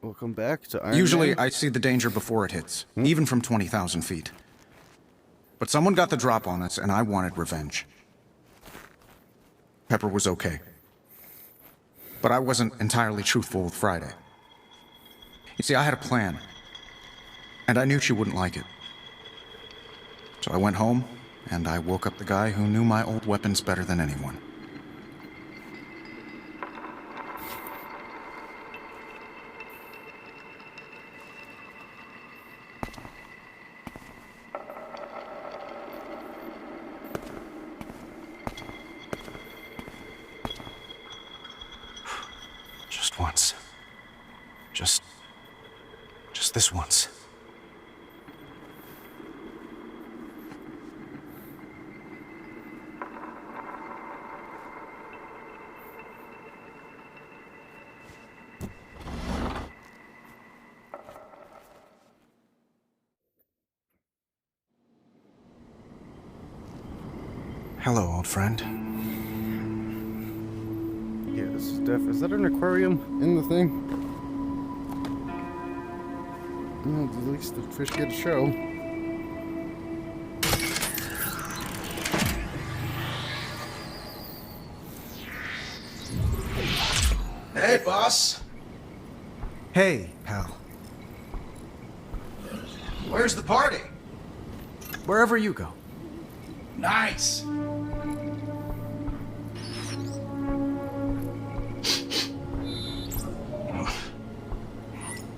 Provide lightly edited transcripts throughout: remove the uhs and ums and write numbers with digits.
Welcome back to Ironman. Usually, I see the danger before it hits, even from 20,000 feet. But someone got the drop on us, and I wanted revenge. Pepper was okay. But I wasn't entirely truthful with Friday. You see, I had a plan. And I knew she wouldn't like it. So I went home, and I woke up the guy who knew my old weapons better than anyone. Just once. Just this once. Hello, old friend. Yeah, this is is that an aquarium in the thing? Well, at least the fish get a show. Hey, boss. Hey, pal. Where's the party? Wherever you go. Nice.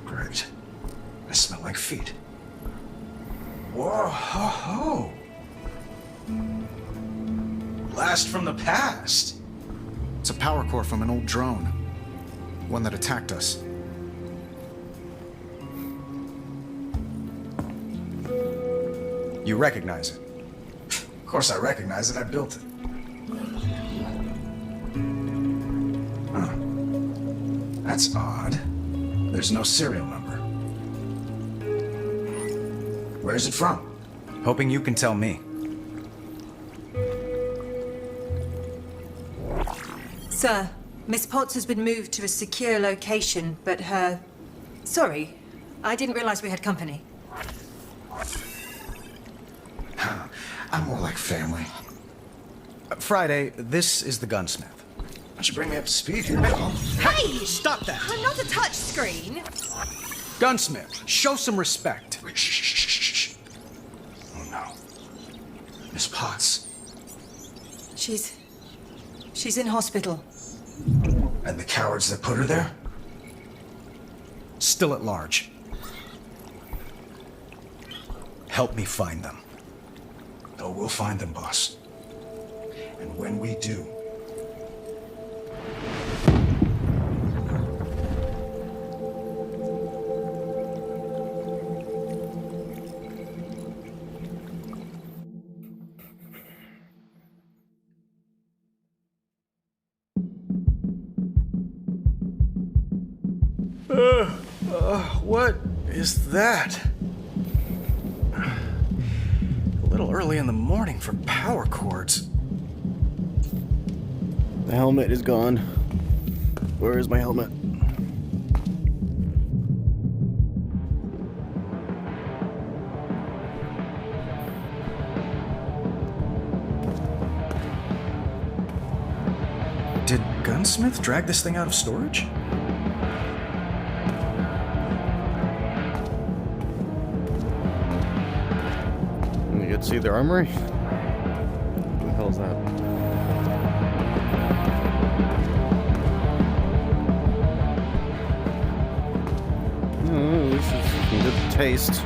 Great. I smell like feet. Whoa, ho, ho. Blast from the past. It's a power core from an old drone. One that attacked us. You recognize it? Of course I recognize it. I built it. Huh. That's odd. There's no serial number. Where's it from? Hoping you can tell me. Sir, Miss Potts has been moved to a secure location, but her... Sorry, I didn't realize we had company. I'm more like family. Friday, this is the gunsmith. Why don't you bring me up to speed here, pal? Hey! Stop that! I'm not a touch screen! Gunsmith, show some respect. Wait, shh, shh, shh, shh, shh. Oh, no. Miss Potts. She's in hospital. And the cowards that put her there? Still at large. Help me find them. Oh, we'll find them, boss. And when we do... What is that? A little early in the morning for power cords. The helmet is gone. Where is my helmet? Did Gunsmith drag this thing out of storage? You get to see the armory? What the hell's that? At least it's a good taste.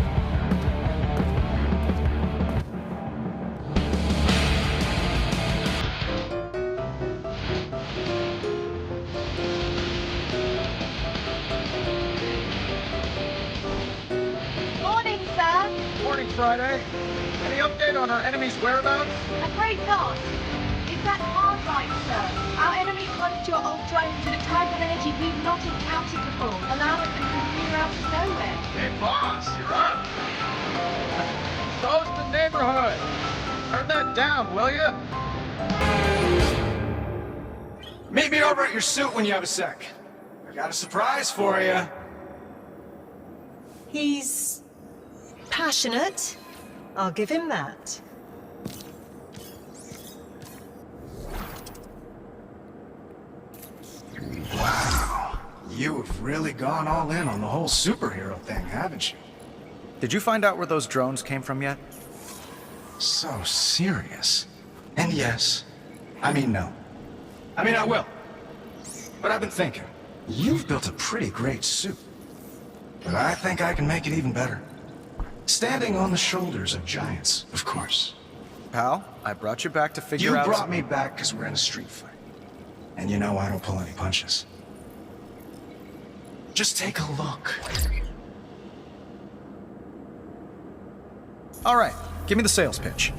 Morning, sir. Morning, Friday. Any update on our enemy's whereabouts? Afraid not. Is that hard right, sir? Our enemy plunged your old drones with a type of energy we've not encountered before, allowing them to appear out of nowhere. Hey, boss, you're up. So's the neighborhood. Turn that down, will ya? Meet me over at your suit when you have a sec. I got a surprise for you. He's passionate. I'll give him that. Wow. You have really gone all in on the whole superhero thing, haven't you? Did you find out where those drones came from yet? So serious. And yes. I mean, no. I mean, I will. But I've been thinking. You've built a pretty great suit. But I think I can make it even better. Standing on the shoulders of giants, of course. Pal, I brought you back to figure out... You brought me back because we're in a street fight. And you know I don't pull any punches. Just take a look. All right, give me the sales pitch.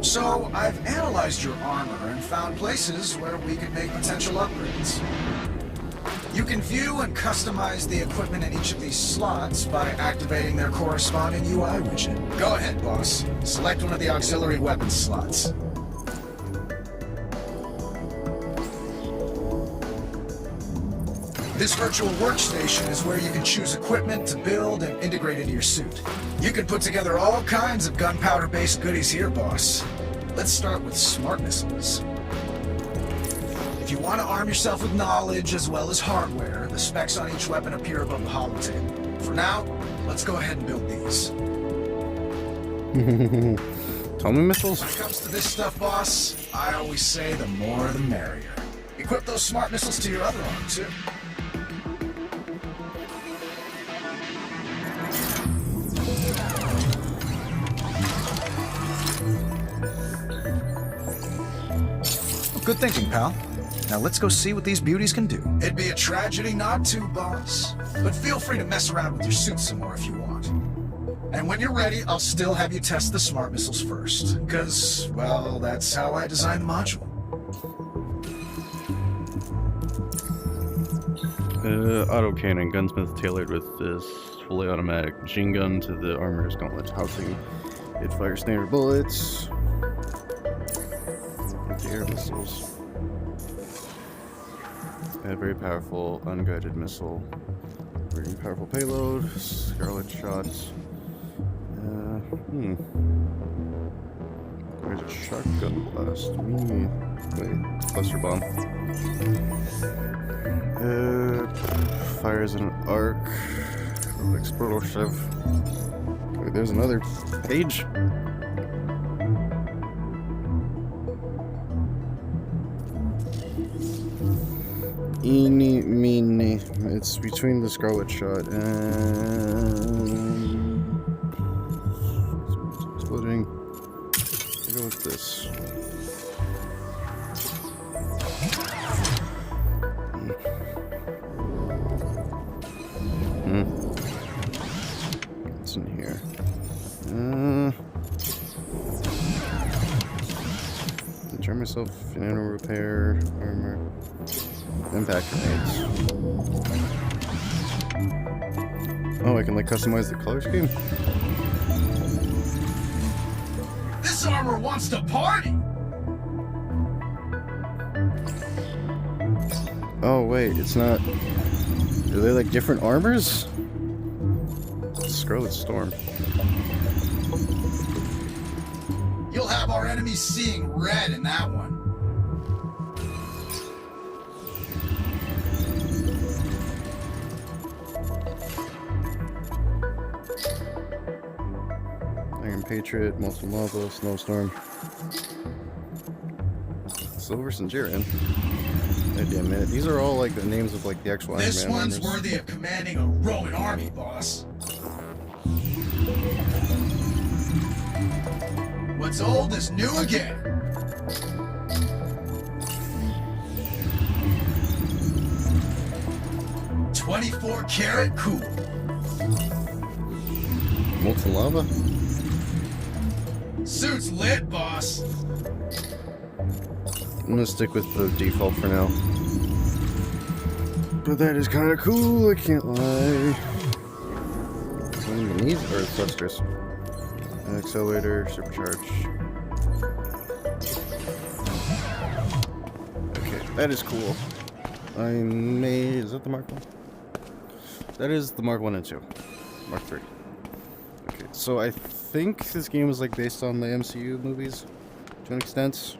So, I've analyzed your armor and found places where we could make potential upgrades. You can view and customize the equipment in each of these slots by activating their corresponding UI widget. Go ahead, boss. Select one of the auxiliary weapons slots. This virtual workstation is where you can choose equipment to build and integrate into your suit. You can put together all kinds of gunpowder-based goodies here, boss. Let's start with smart missiles. If you want to arm yourself with knowledge as well as hardware, the specs on each weapon appear above the holotape. For now, let's go ahead and build these. Tommy missiles? When it comes to this stuff, boss, I always say the more the merrier. Equip those smart missiles to your other arm, too. Good thinking, pal. Now let's go see what these beauties can do. It'd be a tragedy not to, boss. But feel free to mess around with your suit some more if you want. And when you're ready, I'll still have you test the smart missiles first. Because, well, that's how I designed the module. Autocannon, gunsmith tailored with this fully automatic machine gun to the armor's gauntlet housing. It fires standard bullets. Anti-air missiles. A very powerful unguided missile. Very powerful payload. Scarlet shot. There's a shotgun blast. Wait, cluster bomb. Fires in an arc. Explosive. Wait, there's another page. Eeny, meeny. It's between the Scarlet Shot and exploding. I'll go with this. What's in here? Turn myself in auto repair armor. Impact grenades. Oh, I can like customize the color scheme? This armor wants to party! Oh wait, it's not... Are they like different armors? Scarlet Storm. You'll have our enemies seeing red in that one. Iron Patriot, Molten Lava, Snowstorm. Silver Centurion. Wait a minute, these are all like the names of like the actual Iron Man This one's armors. worthy of commanding a Roman army, boss. What's old is new again. .24 karat cool. Molten Lava? Suit's lit, boss. I'm gonna stick with the default for now. But that is kind of cool, I can't lie. These are thrusters. Accelerator, supercharge. Okay, that is cool. Is that the Mark 1? That is the Mark 1 and 2. Mark 3. Okay, so I think this game is like based on the MCU movies to an extent.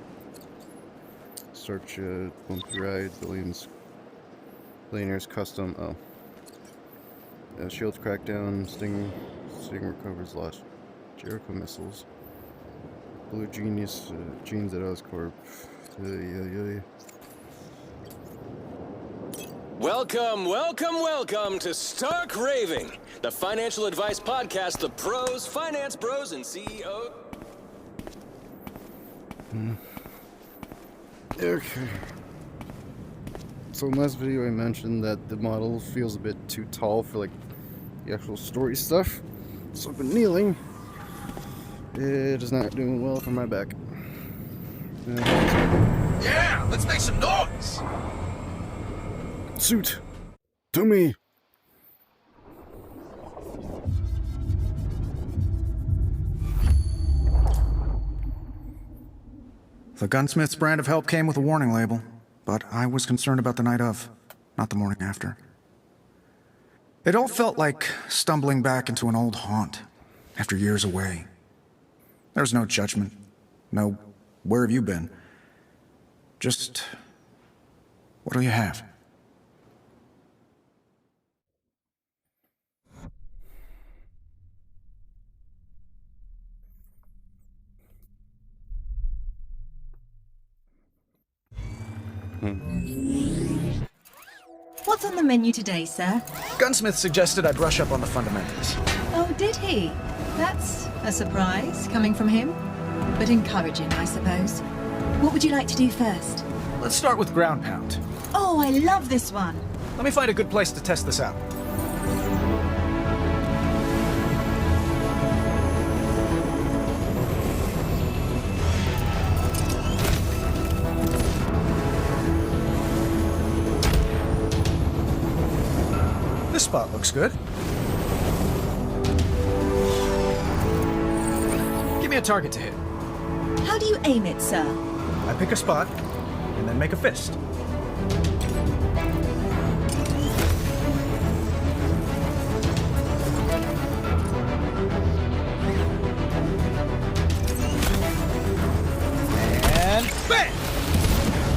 Search, bumpy ride, billionaires custom. Oh. Shields crackdown, Sting recovers lost Jericho missiles. Blue Genius, Genes at Oscorp. Welcome to Stark Raving, the financial advice podcast the pros, finance bros, and CEO. Okay. So in the last video I mentioned that the model feels a bit too tall for like the actual story stuff. So I've been kneeling. It is not doing well for my back. Yeah, let's make some noise! Suit! To me! The gunsmith's brand of help came with a warning label, but I was concerned about the night of, not the morning after. It all felt like stumbling back into an old haunt after years away. There was no judgment, no, where have you been? Just, what do you have? What's on the menu today, sir? Gunsmith suggested I brush up on the fundamentals. Oh, did he? That's a surprise coming from him, but encouraging, I suppose. What would you like to do first? Let's start with ground pound. Oh, I love this one. Let me find a good place to test this out. This spot looks good. Give me a target to hit. How do you aim it, sir? I pick a spot, and then make a fist. And bang!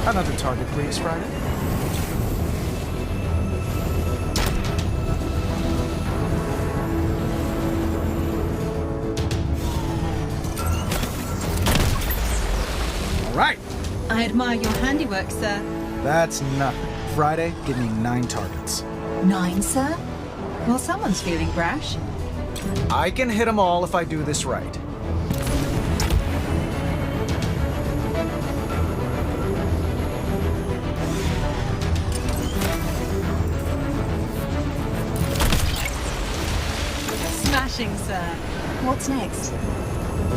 Another target, please, Friday. Right. I admire your handiwork, sir. That's nothing. Friday, give me 9 targets. 9, sir? Well, someone's feeling brash. I can hit them all if I do this right. Smashing, sir. What's next?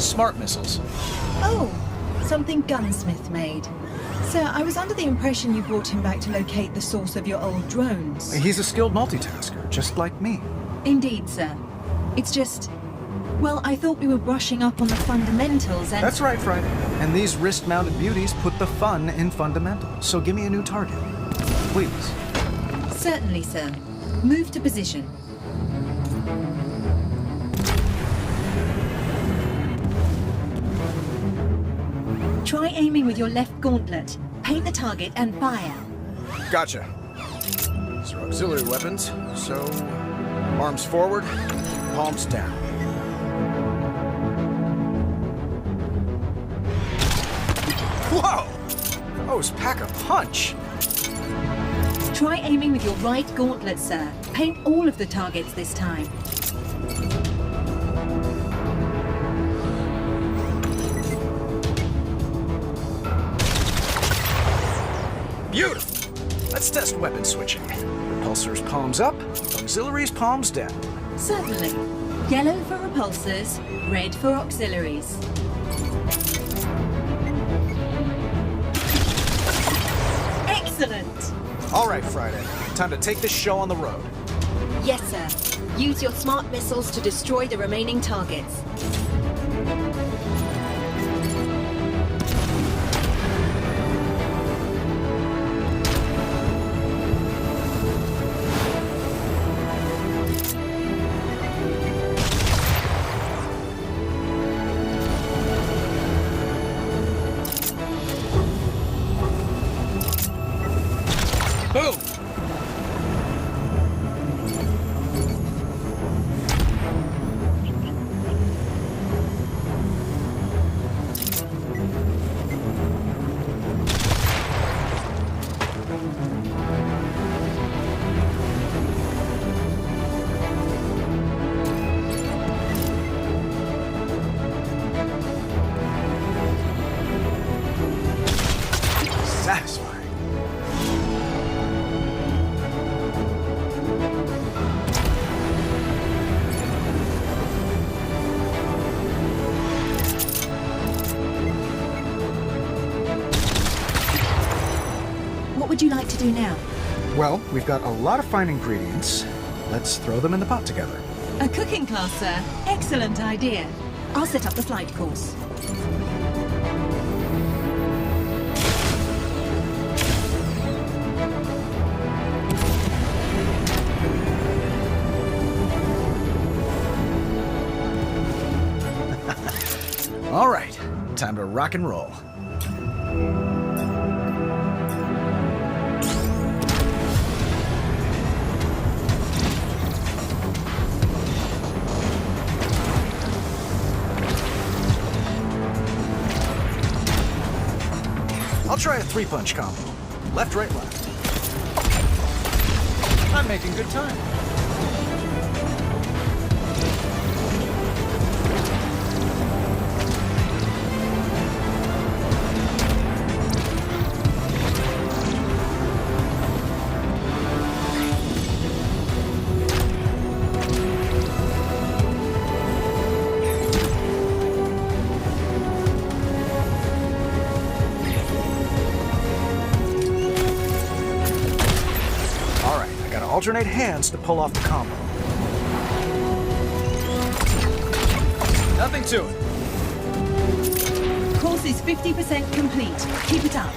Smart missiles. Oh, something Gunsmith made. Sir, I was under the impression you brought him back to locate the source of your old drones. He's a skilled multitasker, just like me. Indeed, sir. It's just... Well, I thought we were brushing up on the fundamentals and... That's right, Friday. And these wrist-mounted beauties put the fun in fundamentals. So give me a new target. Please. Certainly, sir. Move to position. Try aiming with your left gauntlet. Paint the target and fire. Gotcha. These are auxiliary weapons, so... arms forward, palms down. Whoa! Those pack a punch! Try aiming with your right gauntlet, sir. Paint all of the targets this time. Beautiful! Let's test weapon switching. Repulsors palms up, auxiliaries palms down. Certainly. Yellow for repulsors, red for auxiliaries. Excellent! All right, Friday. Time to take this show on the road. Yes, sir. Use your smart missiles to destroy the remaining targets. do now? Well, we've got a lot of fine ingredients. Let's throw them in the pot together. A cooking class, sir. Excellent idea. I'll set up the flight course. All right, time to rock and roll. I'll try a three-punch combo. Left, right, left. I'm making good time. Alternate hands to pull off the combo. Nothing to it. Course is 50% complete. Keep it up.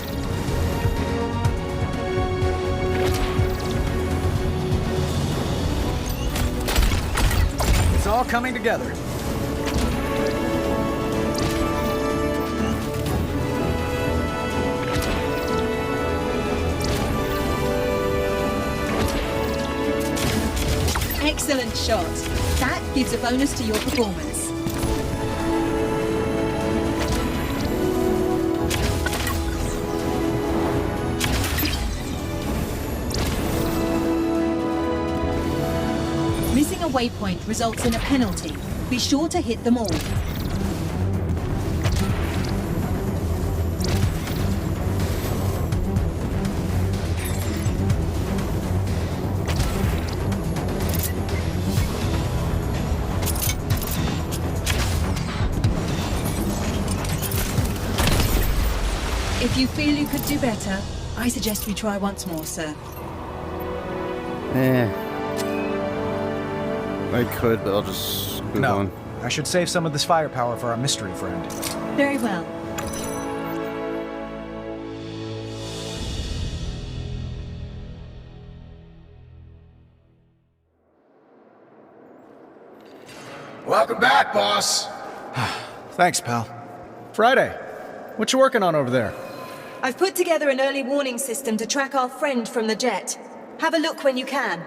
It's all coming together. Excellent shot. That gives a bonus to your performance. Missing a waypoint results in a penalty. Be sure to hit them all. If you feel you could do better, I suggest we try once more, sir. I could, but I'll just move on. I should save some of this firepower for our mystery friend. Very well. Welcome back, boss. Thanks, pal. Friday, what you working on over there? I've put together an early warning system to track our friend from the jet. Have a look when you can.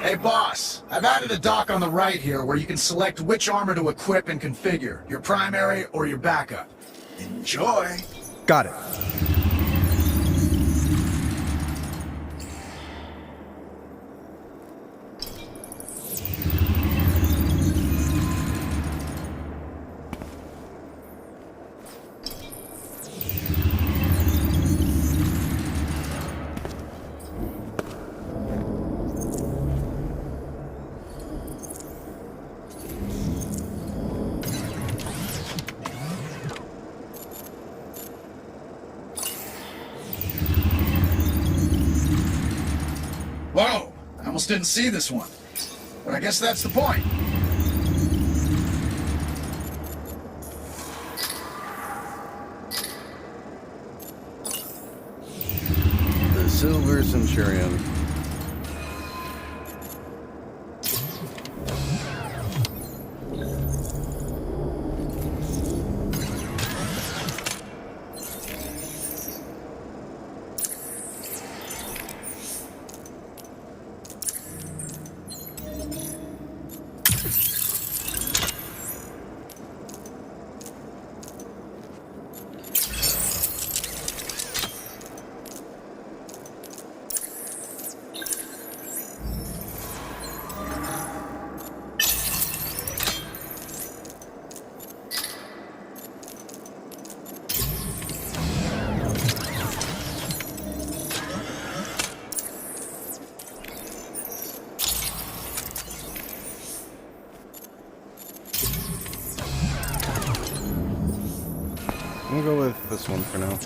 Hey, boss. I've added a dock on the right here where you can select which armor to equip and configure, your primary or your backup. Enjoy. Got it. Whoa! I almost didn't see this one. But I guess that's the point. The Silver Centurion. this one for now.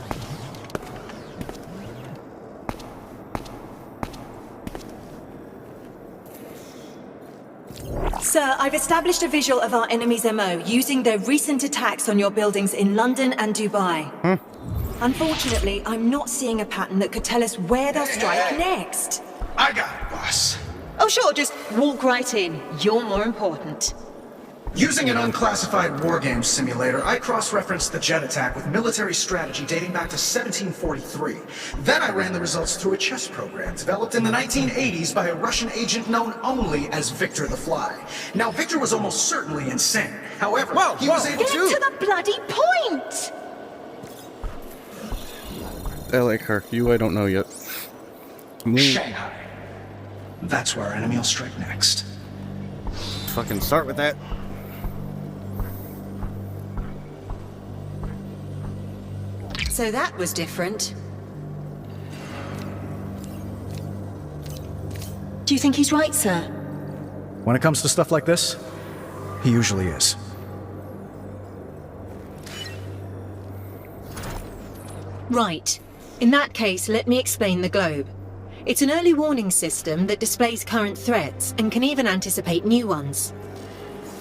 Sir, I've established a visual of our enemy's MO using their recent attacks on your buildings in London and Dubai. Unfortunately, I'm not seeing a pattern that could tell us where they'll strike next. I got it, boss. Oh sure, just walk right in. You're more important. Using an unclassified war games simulator, I cross-referenced the jet attack with military strategy dating back to 1743. Then I ran the results through a chess program developed in the 1980s by a Russian agent known only as Victor the Fly. Now, Victor was almost certainly insane. However, he was able Get to... to the bloody point! I like her. You, I don't know yet. Shanghai. That's where our enemy will strike next. Fucking start with that. So that was different. Do you think he's right, sir? When it comes to stuff like this, he usually is. Right. In that case, let me explain the globe. It's an early warning system that displays current threats and can even anticipate new ones.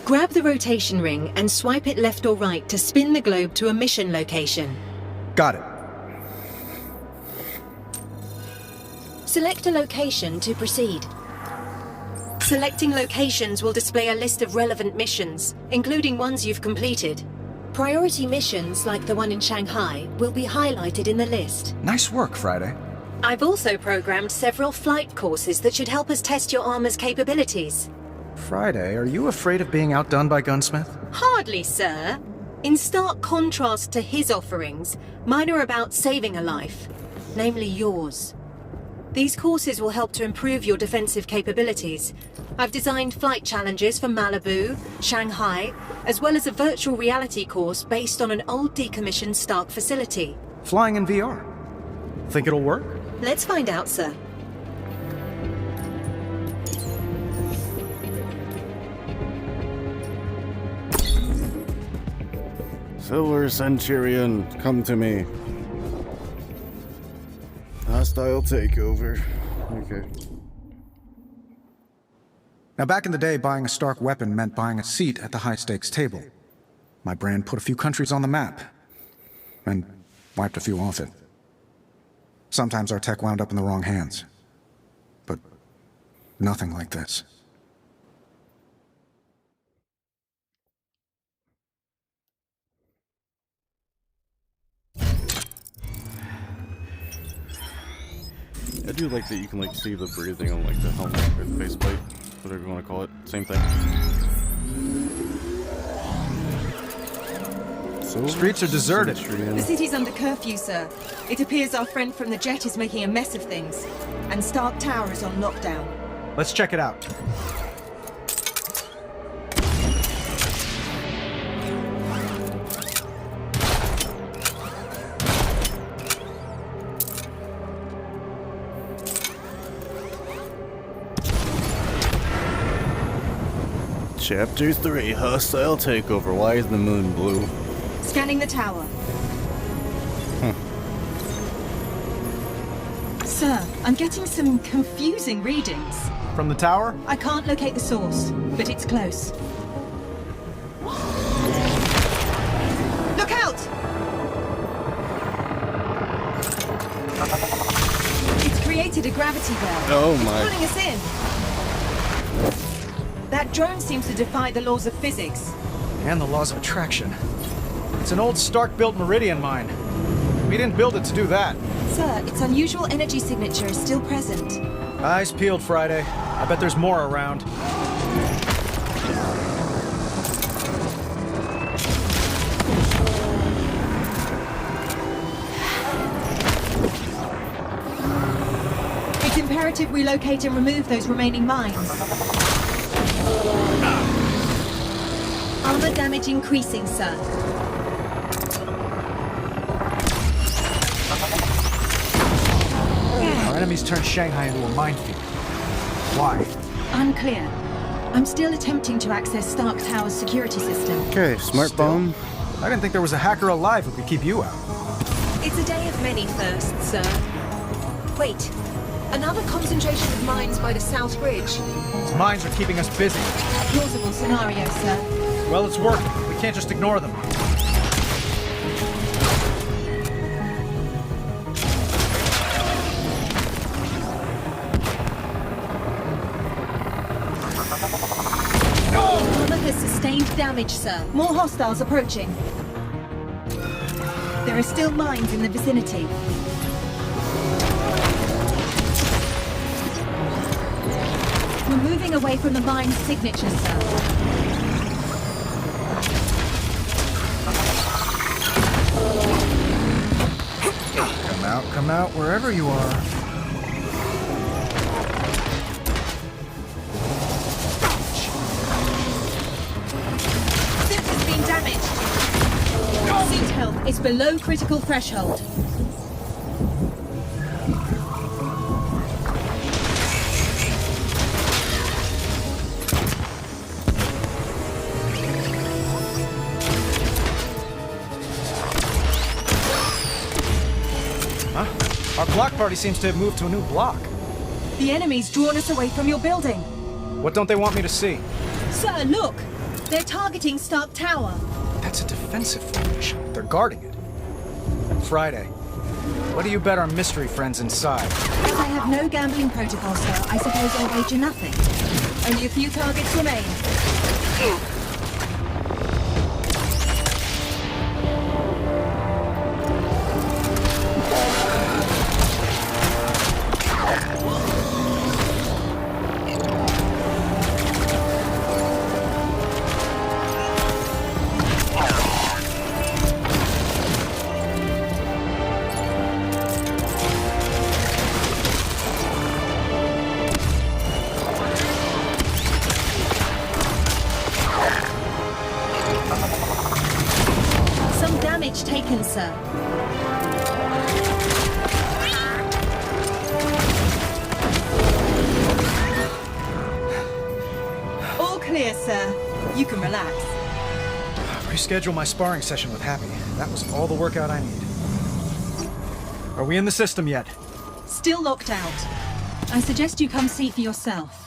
Grab the rotation ring and swipe it left or right to spin the globe to a mission location. Got it. Select a location to proceed. Selecting locations will display a list of relevant missions, including ones you've completed. Priority missions, like the one in Shanghai, will be highlighted in the list. Nice work, Friday. I've also programmed several flight courses that should help us test your armor's capabilities. Friday, are you afraid of being outdone by Gunsmith? Hardly, sir. In stark contrast to his offerings, mine are about saving a life, namely yours. These courses will help to improve your defensive capabilities. I've designed flight challenges for Malibu, Shanghai, as well as a virtual reality course based on an old decommissioned Stark facility. Flying in VR. Think it'll work? Let's find out, sir. Silver Centurion, come to me. Hostile takeover. Okay. Now, back in the day, buying a Stark weapon meant buying a seat at the high-stakes table. My brand put a few countries on the map, and wiped a few off it. Sometimes our tech wound up in the wrong hands. But nothing like this. I do like that you can like see the breathing on like the helmet or the faceplate, whatever you want to call it. Same thing. So, Streets are deserted. The city's under curfew, sir. It appears our friend from the jet is making a mess of things. And Stark Tower is on lockdown. Let's check it out. Chapter 3, Hostile Takeover. Why is the moon blue? Scanning the tower. Sir, I'm getting some confusing readings. From the tower? I can't locate the source, but it's close. Look out! It's created a gravity belt. Oh It's my. pulling us in. That drone seems to defy the laws of physics. And the laws of attraction. It's an old Stark-built Meridian mine. We didn't build it to do that. Sir, its unusual energy signature is still present. Eyes peeled, Friday. I bet there's more around. It's imperative we locate and remove those remaining mines. Armor damage increasing, sir. Our enemies turned Shanghai into a minefield. Why? Unclear. I'm still attempting to access Stark Tower's security system. Okay, smart bomb. I didn't think there was a hacker alive who could keep you out. It's a day of many firsts, sir. Wait, another concentration of mines by the South Bridge. These mines are keeping us busy. A plausible scenario, sir. Well, it's working. We can't just ignore them. Armor has sustained damage, sir. More hostiles approaching. There are still mines in the vicinity. We're moving away from the mine's signature, sir. Come out, wherever you are. Suit has been damaged. Suit health is below critical threshold. Our block party seems to have moved to a new block. The enemy's drawn us away from your building. What don't they want me to see? Sir, look! They're targeting Stark Tower. That's a defensive formation. They're guarding it. Friday, what do you bet our mystery friends inside? As I have no gambling protocol, sir, I suppose I'll wager nothing. Only a few targets remain. Some damage taken, sir. All clear, sir. You can relax. Reschedule my sparring session with Happy. That was all the workout I need. Are we in the system yet? Still locked out. I suggest you come see for yourself.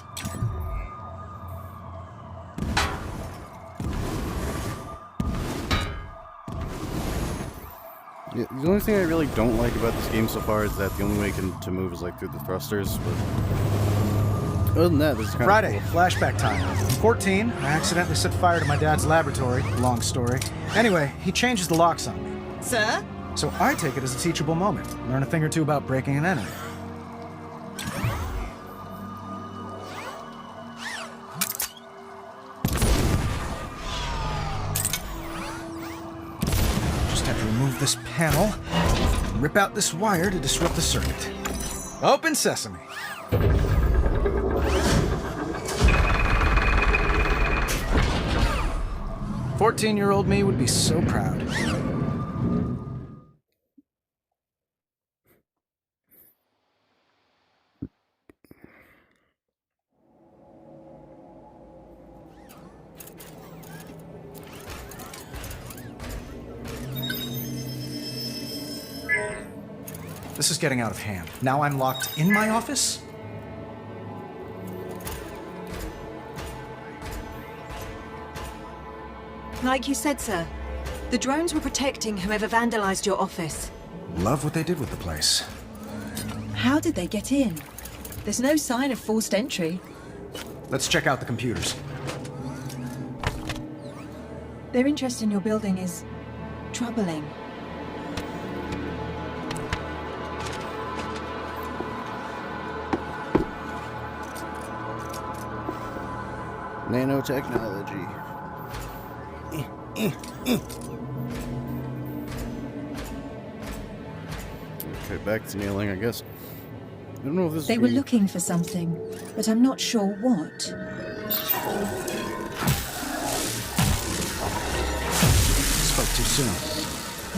Yeah, the only thing I really don't like about this game so far is that the only way to move is like through the thrusters, but other than that, this is kind Friday, of cool. flashback time. I'm 14, I accidentally set fire to my dad's laboratory. Long story. Anyway, he changes the locks on me. Sir? So I take it as a teachable moment. Learn a thing or two about breaking an enemy. Just have to remove this panel, rip out this wire to disrupt the circuit. Open sesame. "14-year-old me would be so proud." This is getting out of hand. Now I'm locked in my office? Like you said, sir, the drones were protecting whoever vandalized your office. Love what they did with the place. How did they get in? There's no sign of forced entry. Let's check out the computers. Their interest in your building is troubling. Nanotechnology. Okay, back to kneeling, I guess. I don't know if this They is were being- looking for something, but I'm not sure what. Spoke too soon.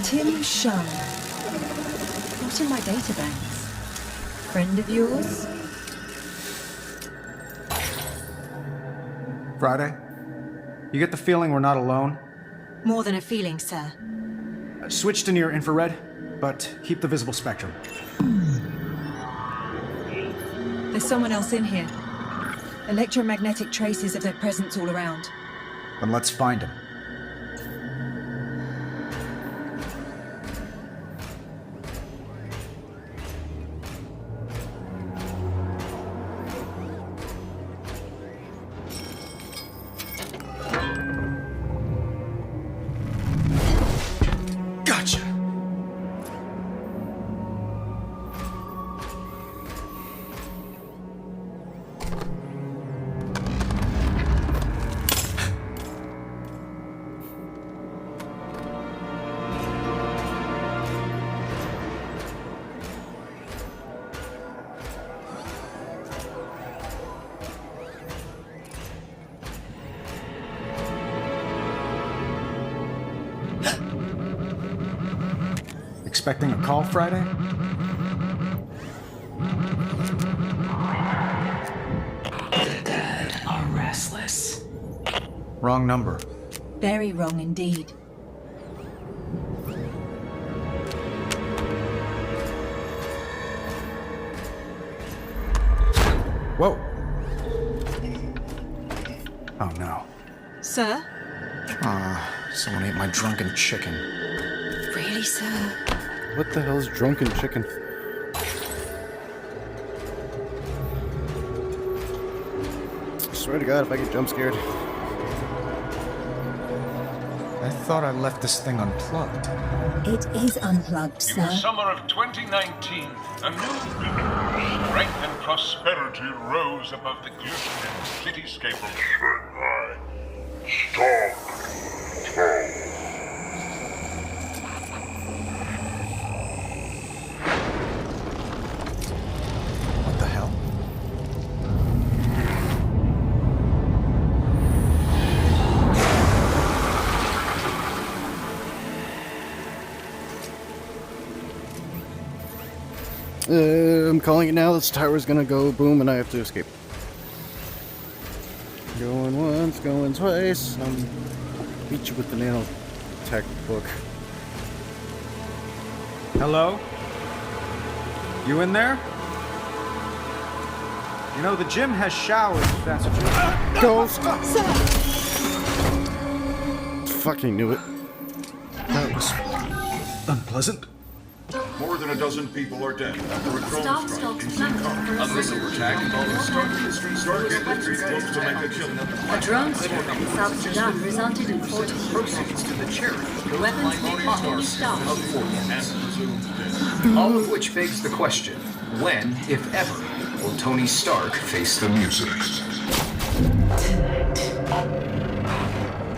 Tim Shum. Not in my databanks. Friend of yours? Friday? You get the feeling we're not alone? More than a feeling, sir. Switch to near infrared. but keep the visible spectrum. There's someone else in here. Electromagnetic traces of their presence all around. Then let's find him. Gotcha! Expecting a call Friday? The dead are restless. Wrong number. Very wrong indeed. Whoa! Oh no. Sir? Someone ate my drunken chicken. Really, sir? What the hell is drunken chicken? I swear to God, if I get jump scared. I thought I left this thing unplugged. It is unplugged, In the summer of 2019, a new strength and prosperity rose above the glistening cityscape of Shanghai. What the hell? I'm calling it now. This tower's gonna go boom and I have to escape. Going once, going twice. Beat you with the nanotech book. Hello? You in there? You know, the gym has showers, if that's what you're... Ghost! Fucking knew it. That was unpleasant. More than a dozen people are dead after a drone Stop strike stalks in plummet Hong for Kong. a Another attack involving Stark Industries close to make a killing. A drone strike in South Sudan resulted in 40 Proceeds to the charity. The weapons for Tony Stark. And presumed dead. All of which begs the question, when, if ever, will Tony Stark face the music?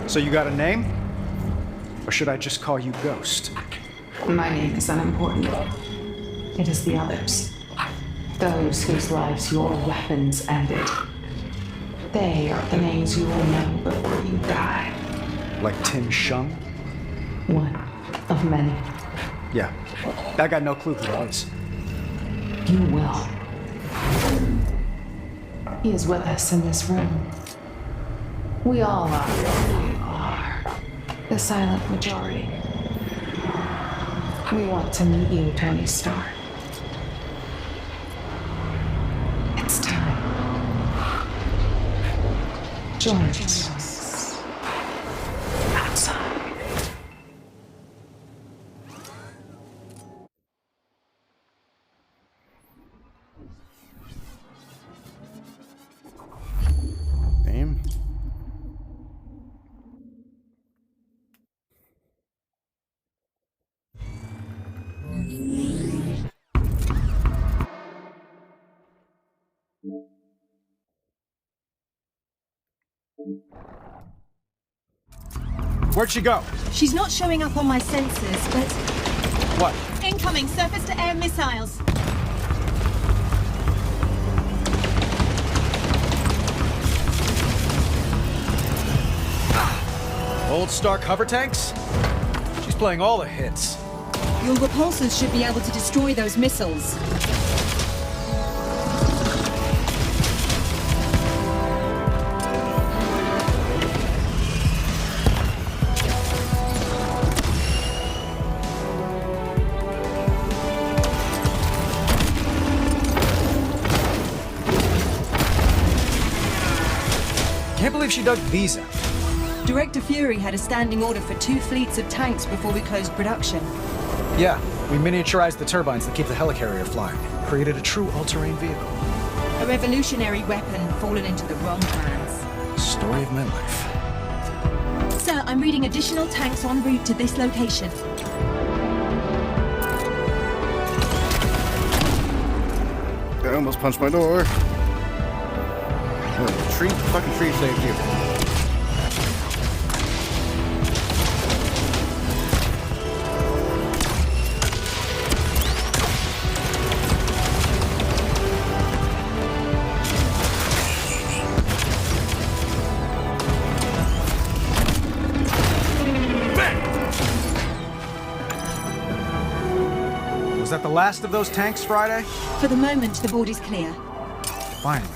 So you got a name? Or should I just call you Ghost? My name is unimportant. It is the others. Those whose lives your weapons ended. They are the names you will know before you die. Like Tim Shung? One of many. Yeah. I got no clue who that is. You will. He is with us in this room. We all are. We are. The silent majority. We want to meet you, Tony Stark. It's time. Join us. Outside. Name? Where'd she go? She's not showing up on my sensors, but... What? Incoming surface-to-air missiles. Old Stark hover tanks? She's playing all the hits. Your repulsors should be able to destroy those missiles. believe she dug these out. Director Fury had a standing order for 2 fleets of tanks before we closed production. Yeah, we miniaturized the turbines that keep the helicarrier flying. Created a true all-terrain vehicle. A revolutionary weapon fallen into the wrong hands. Story of my life. Sir, I'm reading additional tanks en route to this location. I almost punched my door. Oh, fucking tree saved you. Was that the last of those tanks, Friday? For the moment, the board is clear. Finally.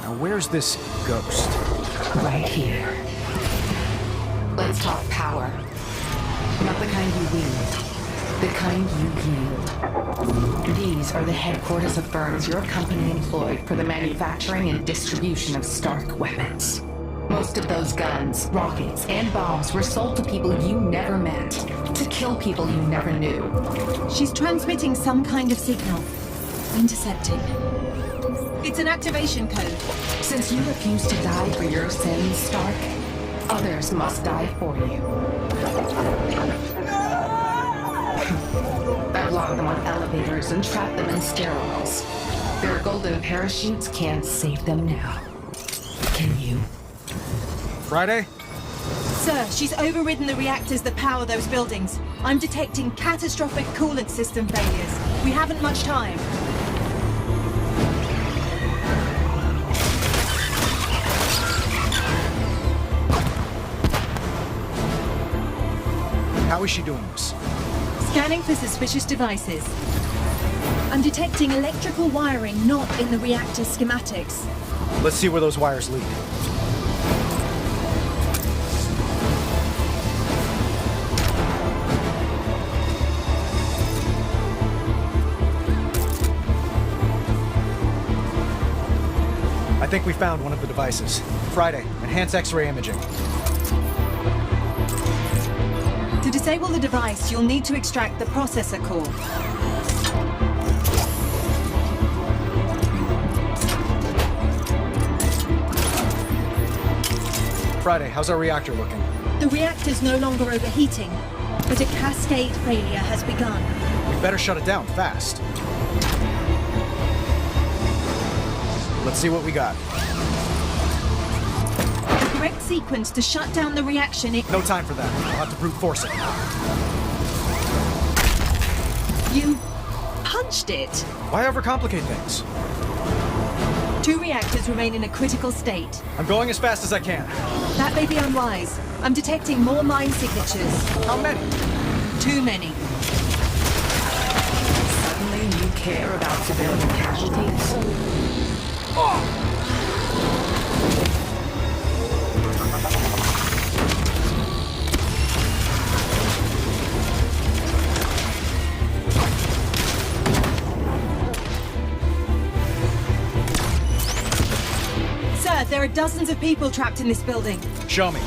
Now where's this ghost? Right here. Let's talk power. Not the kind you wield. The kind you yield. These are the headquarters of firms your company employed for the manufacturing and distribution of Stark weapons. Most of those guns, rockets, and bombs were sold to people you never met. To kill people you never knew. She's transmitting some kind of signal. Intercepting. It's an activation code. Since you refuse to die for your sins, Stark, others must die for you. I've locked them on elevators and trapped them in stairwells. Their golden parachutes can't save them now. Can you? Friday? Sir, she's overridden the reactors that power those buildings. I'm detecting catastrophic coolant system failures. We haven't much time. How is she doing this? Scanning for suspicious devices. I'm detecting electrical wiring not in the reactor schematics. Let's see where those wires lead. I think we found one of the devices. Friday, enhance X-ray imaging. To disable the device, you'll need to extract the processor core. Friday, how's our reactor looking? The reactor's no longer overheating, but a cascade failure has begun. We better shut it down fast. Let's see what we got. The correct sequence to shut down the reaction is... No time for that. I'll have to brute force it. You punched it. Why overcomplicate things? 2 reactors remain in a critical state. I'm going as fast as I can. That may be unwise. I'm detecting more mine signatures. How many? Too many. Suddenly you care about civilian casualties? Sir, there are dozens of people trapped in this building. Show me.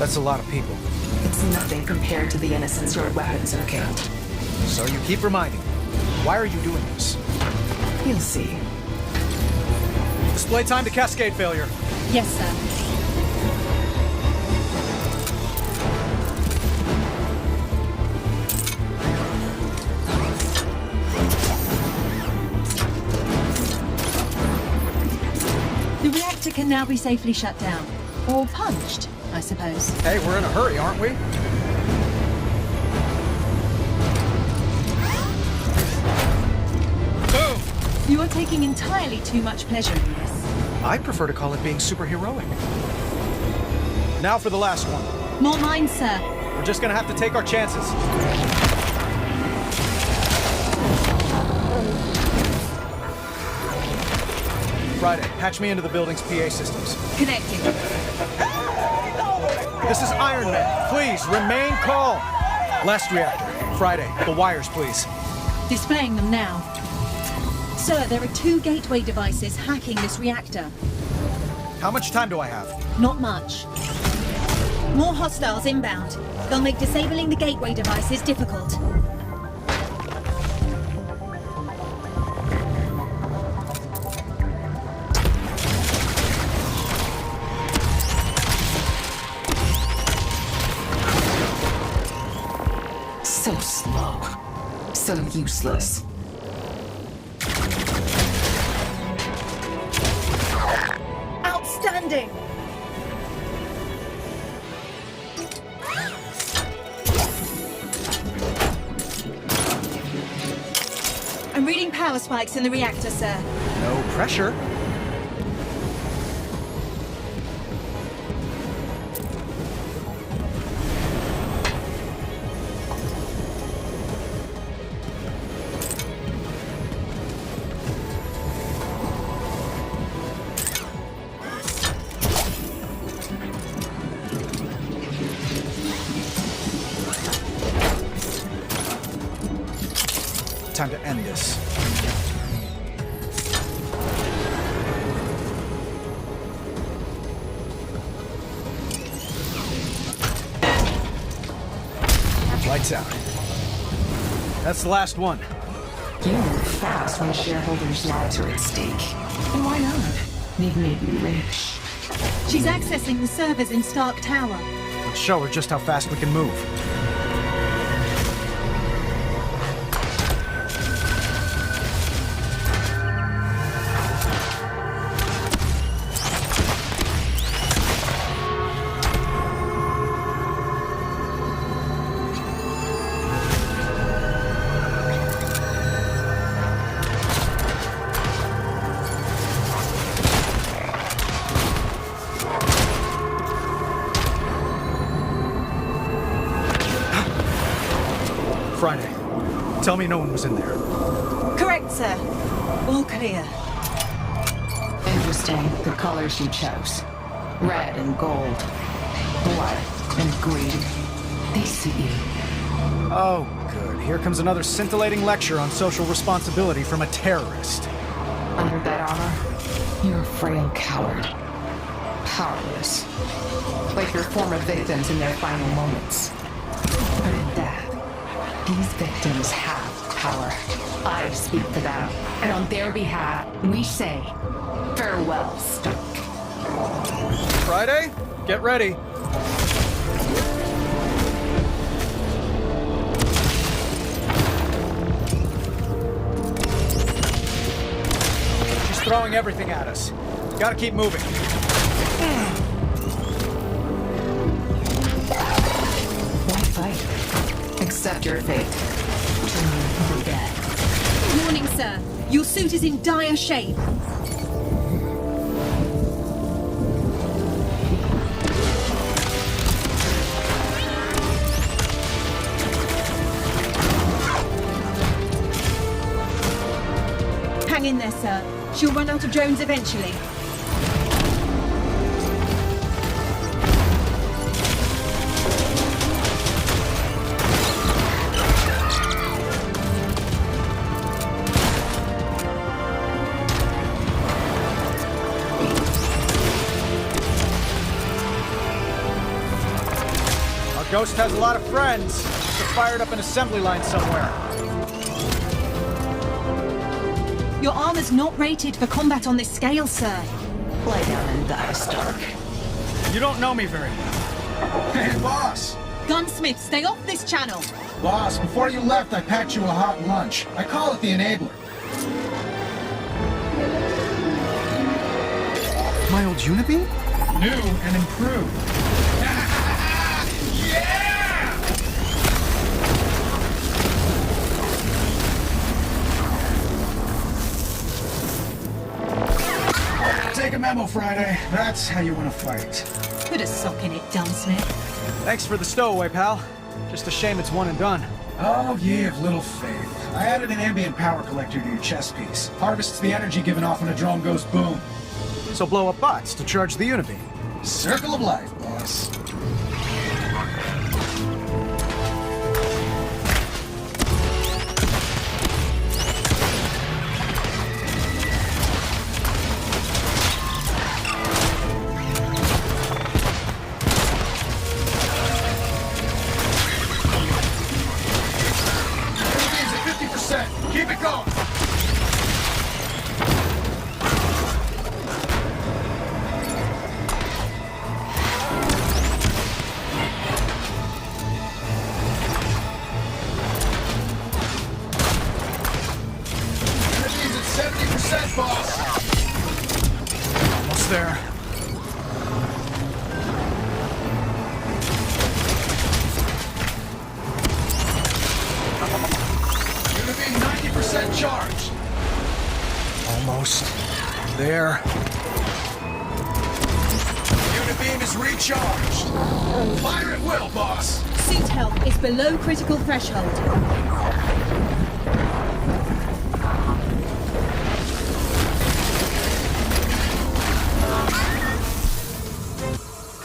That's a lot of people. It's nothing compared to the innocents your weapons are killed. So you keep reminding me. Why are you doing this? You'll see. Display time to cascade failure. Yes, sir. The reactor can now be safely shut down. Or punched, I suppose. Hey, we're in a hurry, aren't we? You are taking entirely too much pleasure in this. I prefer to call it being superheroic. Now for the last one. More mines, sir. We're just gonna have to take our chances. Friday, patch me into the building's PA systems. Connecting. This is Ironman. Please, remain calm. Last reactor. Friday, the wires, please. Displaying them now. Sir, there are 2 gateway devices hacking this reactor. How much time do I have? Not much. More hostiles inbound. They'll make disabling the gateway devices difficult. So slow. So useless. Outstanding! I'm reading power spikes in the reactor, sir. No pressure. Time to end this. Lights out. That's the last one. You move fast when shareholders' lives are at stake. And why not? They've made you rich. She's accessing the servers in Stark Tower. Let's show her just how fast we can move. Friday. Tell me no one was in there. Correct, sir. All clear. Interesting, the colors you chose. Red and gold. Blood and greed. They suit you. Oh, good. Here comes another scintillating lecture on social responsibility from a terrorist. Under that armor, you're a frail coward. Powerless. Like your former victims in their final moments. But in death, these victims have power. I speak for them, and on their behalf, we say, farewell, Stark. Friday, get ready. She's throwing everything at us. Gotta keep moving. Why fight? Accept your fate. Turn the dead. Warning, sir. Your suit is in dire shape. Hang in there, sir. She'll run out of drones eventually. Our ghost has a lot of friends. They're fired up an assembly line somewhere. Your armor's not rated for combat on this scale, sir. Lie down and die, Stark. You don't know me very well. Hey, boss! Gunsmith, stay off this channel. Boss, before you left, I packed you a hot lunch. I call it the enabler. My old Unibeam? New and improved. Take a memo, Friday. That's how you want to fight. Put a sock in it, Gunsmith. Thanks for the stowaway, pal. Just a shame it's one and done. Oh, ye of little faith. I added an ambient power collector to your chest piece. Harvests the energy given off when a drone goes boom. So blow up bots to charge the Unibeam. Circle of life, boss. Charge! Almost. There. Unibeam is recharged. Fire at will, boss. Suit health is below critical threshold.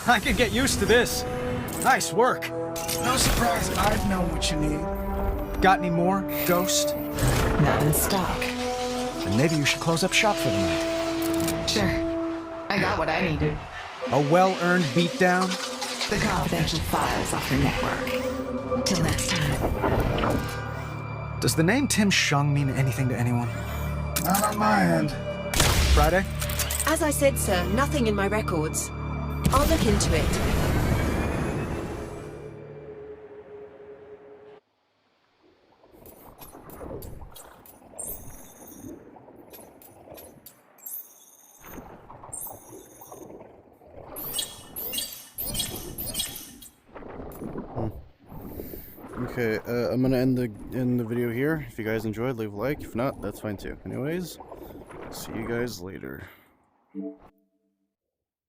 I could get used to this. Nice work. No surprise, I've known what you need. Got any more, Ghost? Not in stock. Then maybe you should close up shop for the night. Sure. I got what I needed. A well-earned beatdown? The confidential files off your network. Till next time. Does the name Tim Shung mean anything to anyone? Not on my end. Friday? As I said, sir, nothing in my records. I'll look into it. Okay, I'm gonna end the video here. If you guys enjoyed, leave a like. If not, that's fine too. Anyways, see you guys later.